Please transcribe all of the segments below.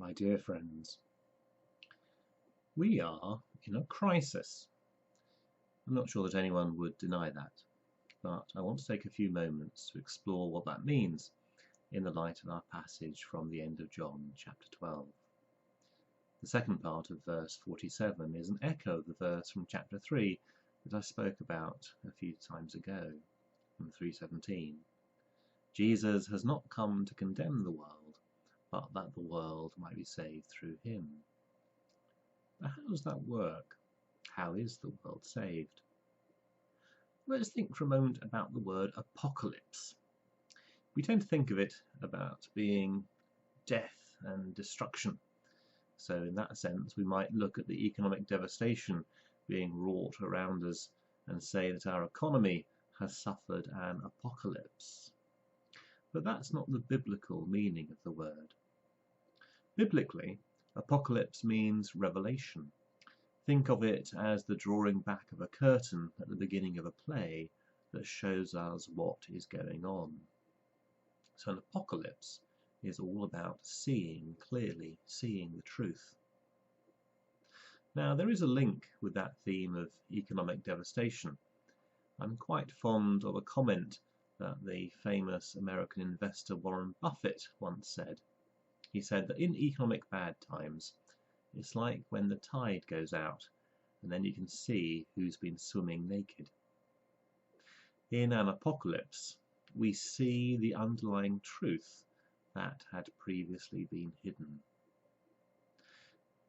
My dear friends, we are in a crisis. I'm not sure that anyone would deny that, but I want to take a few moments to explore what that means in the light of our passage from the end of John chapter 12. The second part of verse 47 is an echo of the verse from chapter 3 that I spoke about a few times ago, from 3:17. Jesus has not come to condemn the world, but that the world might be saved through him. But how does that work? How is the world saved? Let's think for a moment about the word apocalypse. We tend to think of it about being death and destruction. So in that sense, we might look at the economic devastation being wrought around us and say that our economy has suffered an apocalypse. But that's not the biblical meaning of the word. Biblically, apocalypse means revelation. Think of it as the drawing back of a curtain at the beginning of a play that shows us what is going on. So an apocalypse is all about seeing clearly, seeing the truth. Now, there is a link with that theme of economic devastation. I'm quite fond of a comment that the famous American investor Warren Buffett once said. He said that in economic bad times, it's like when the tide goes out and then you can see who's been swimming naked. In an apocalypse, we see the underlying truth that had previously been hidden.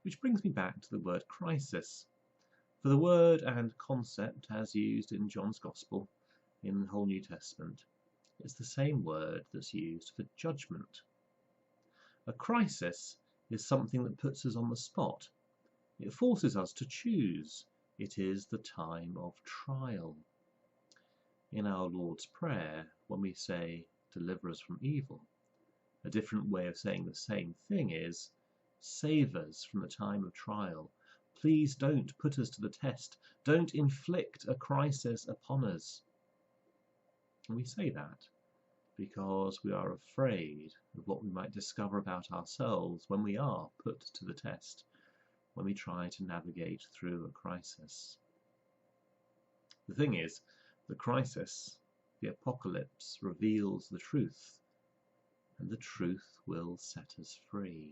Which brings me back to the word crisis. For the word and concept as used in John's Gospel in the whole New Testament, it's the same word that's used for judgment. A crisis is something that puts us on the spot. It forces us to choose. It is the time of trial. In our Lord's Prayer, when we say, "Deliver us from evil," a different way of saying the same thing is, "Save us from the time of trial. Please don't put us to the test. Don't inflict a crisis upon us." And we say that because we are afraid of what we might discover about ourselves when we are put to the test, when we try to navigate through a crisis. The thing is, the crisis, the apocalypse, reveals the truth, and the truth will set us free.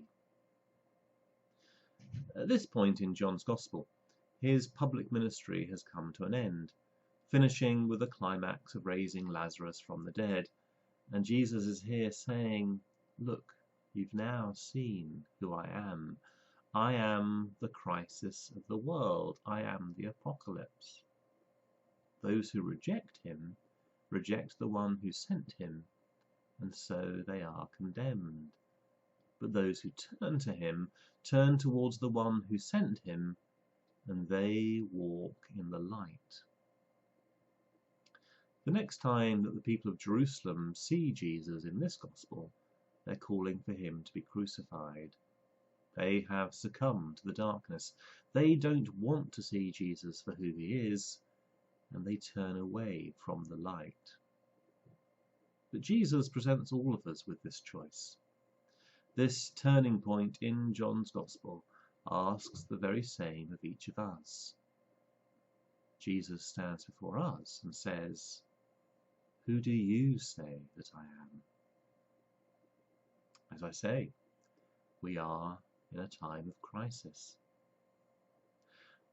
At this point in John's Gospel, his public ministry has come to an end, finishing with the climax of raising Lazarus from the dead. And Jesus is here saying, look, you've now seen who I am. I am the crisis of the world. I am the apocalypse. Those who reject him reject the one who sent him, and so they are condemned. But those who turn to him turn towards the one who sent him, and they walk in the light. The next time that the people of Jerusalem see Jesus in this gospel, they're calling for him to be crucified. They have succumbed to the darkness. They don't want to see Jesus for who he is, and they turn away from the light. But Jesus presents all of us with this choice. This turning point in John's Gospel asks the very same of each of us. Jesus stands before us and says, "Who do you say that I am?" As I say, we are in a time of crisis.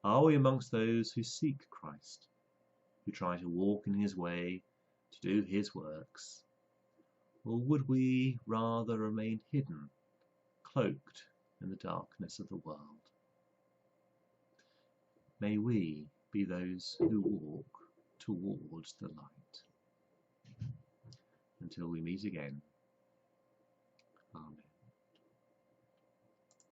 Are we amongst those who seek Christ, who try to walk in his way, to do his works? Or would we rather remain hidden, cloaked in the darkness of the world? May we be those who walk towards the light. Until we meet again. Amen.